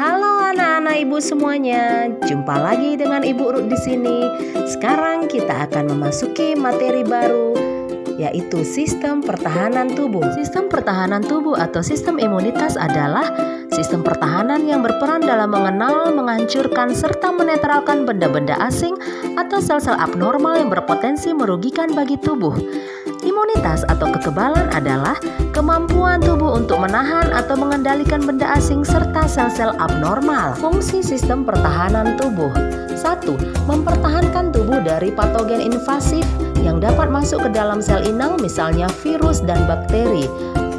Halo anak-anak ibu semuanya, jumpa lagi dengan Ibu Ruth di sini. Sekarang kita akan memasuki materi baru, yaitu sistem pertahanan tubuh. Sistem pertahanan tubuh atau sistem imunitas adalah sistem pertahanan yang berperan dalam mengenal, menghancurkan, serta menetralkan benda-benda asing atau sel-sel abnormal yang berpotensi merugikan bagi tubuh. Imunitas atau kekebalan adalah kemampuan tubuh untuk menahan atau mengendalikan benda asing serta sel-sel abnormal. Fungsi sistem pertahanan tubuh: 1. Mempertahankan tubuh dari patogen invasif yang dapat masuk ke dalam sel inang, misalnya virus dan bakteri.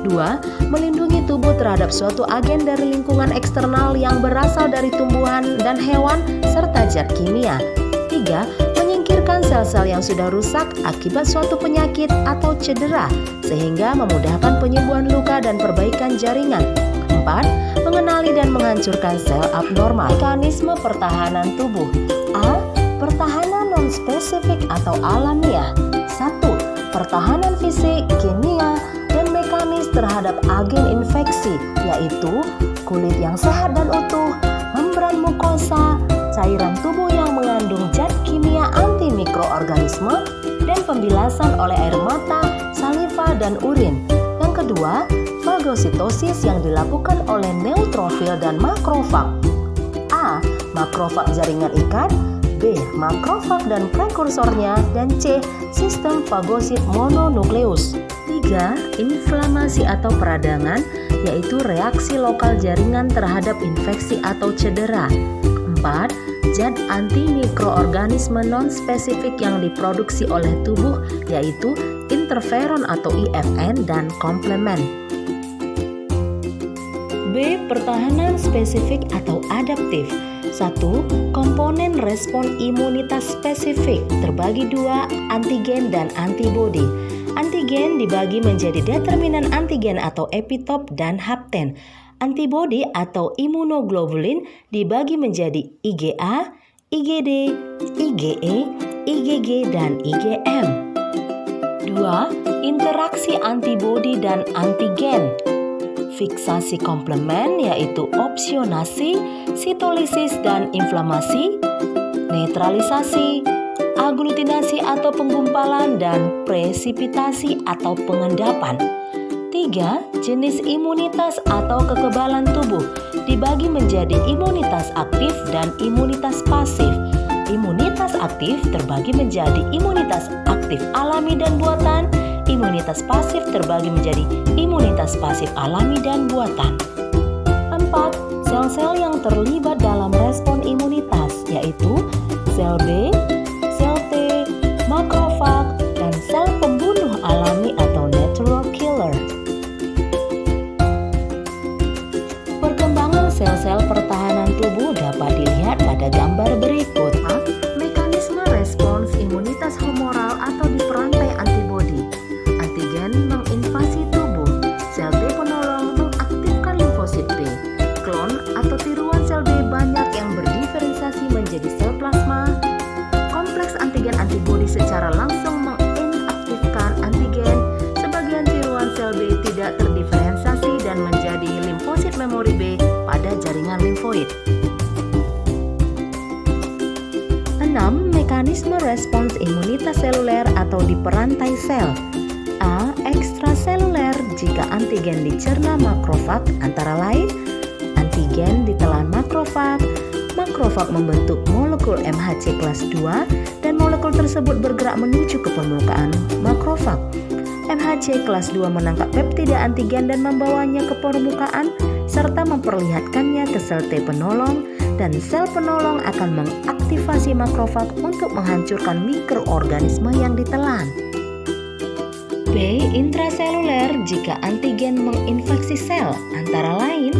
2. Melindungi tubuh terhadap suatu agen dari lingkungan eksternal yang berasal dari tumbuhan dan hewan serta zat kimia. 3. Menyingkirkan sel-sel yang sudah rusak akibat suatu penyakit atau cedera sehingga memudahkan penyembuhan luka dan perbaikan jaringan. 4. Mengenali dan menghancurkan sel abnormal. Mekanisme pertahanan tubuh: A. Pertahanan non-spesifik atau alamiah. 1. Pertahanan fisik, kimia, dan mekanis terhadap agen infeksi, yaitu kulit yang sehat dan utuh, membran mukosa, cairan tubuh yang mengandung zat kimia anti mikroorganisme, dan pembilasan oleh air mata, saliva, dan urin. Yang kedua, fagositosis yang dilakukan oleh neutrofil dan makrofag. A. Makrofag jaringan ikat, B. Makrofag dan prekursornya, dan C. Sistem fagosit mononukleus. 3. Inflamasi atau peradangan, yaitu reaksi lokal jaringan terhadap infeksi atau cedera. 4. Zat antimikroorganisme non-spesifik yang diproduksi oleh tubuh, yaitu interferon atau IFN dan komplement. B. Pertahanan spesifik atau adaptif. 1. Komponen respon imunitas spesifik terbagi dua, antigen dan antibodi. Antigen dibagi menjadi determinan antigen atau epitop dan hapten. Antibodi atau imunoglobulin dibagi menjadi IgA, IgD, IgE, IgG, dan IgM. 2. Interaksi antibodi dan antigen. Fiksasi komplement yaitu opsionasi, sitolisis dan inflamasi, netralisasi, aglutinasi atau penggumpalan, dan presipitasi atau pengendapan. 3. Jenis imunitas atau kekebalan tubuh dibagi menjadi imunitas aktif dan imunitas pasif. Imunitas aktif terbagi menjadi imunitas aktif alami dan buatan. Imunitas pasif terbagi menjadi imunitas pasif alami dan buatan. 4. Sel-sel yang terlibat dalam respon imunitas yaitu sel B, sel T, makrofag, dan sel pembunuh alami atau natural killer. Perkembangan sel-sel pertahanan tubuh dapat dilihat pada gambar berikut. A. Mekanisme respons imunitas humoral atau di perantai antibodi. Antigen menginvasi tubuh. Sel B penolong mengaktifkan limfosit B. Klon atau tiruan sel B banyak yang berdiferensiasi menjadi sel plasma. Kompleks antigen antibodi secara langsung mengaktifkan antigen. Sebagian tiruan sel B tidak terdiferensiasi dan menjadi limfosit memori B pada jaringan limfoid. 6. Mekanisme respons imunitas seluler atau di perantai sel. A. Ekstraseluler jika antigen dicerna makrofag, antara lain antigen ditelan makrofag. Makrofag membentuk molekul MHC kelas 2 dan molekul tersebut bergerak menuju ke permukaan makrofag. MHC kelas 2 menangkap peptida antigen dan membawanya ke permukaan serta memperlihatkannya ke sel T penolong, dan sel penolong akan mengaktifasi makrofag untuk menghancurkan mikroorganisme yang ditelan. B. Intraseluler jika antigen menginfeksi sel, antara lain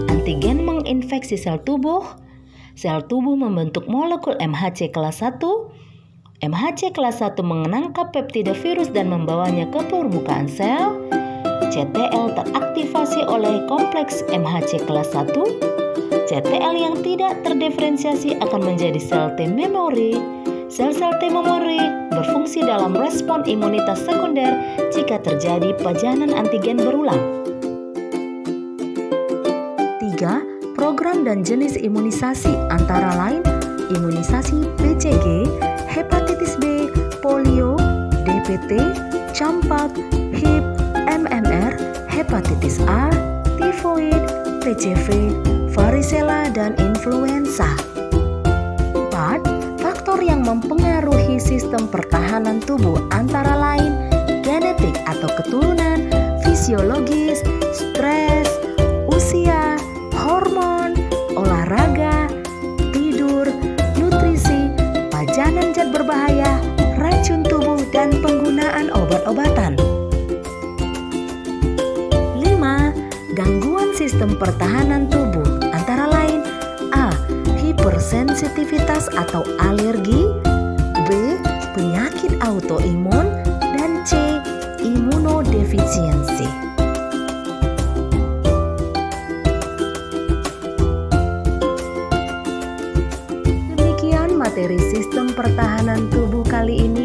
antigen menginfeksi sel tubuh membentuk molekul MHC kelas 1. MHC kelas 1 menangkap peptida virus dan membawanya ke permukaan sel. CTL teraktivasi oleh kompleks MHC kelas 1. CTL yang tidak terdiferensiasi akan menjadi sel T memori. Sel-sel T memori berfungsi dalam respon imunitas sekunder jika terjadi pajanan antigen berulang. 3. Program dan jenis imunisasi antara lain imunisasi BCG, hepatitis B, polio, DPT, campak, HIV, MMR, hepatitis A, tifoid, PCV, varicella, dan influenza. 4. Faktor yang mempengaruhi sistem pertahanan tubuh antara lain genetik atau keturunan, fisiologis, stres, usia, hormon, olahraga, tidur, nutrisi, pajanan zat berbahaya, racun tubuh, dan penggunaan obat-obatan. 5. Gangguan sistem pertahanan tubuh antara lain A. Hipersensitivitas atau alergi, B. Penyakit autoimun, dan C. Imunodefisiensi. Demikian materi sistem pertahanan tubuh kali ini.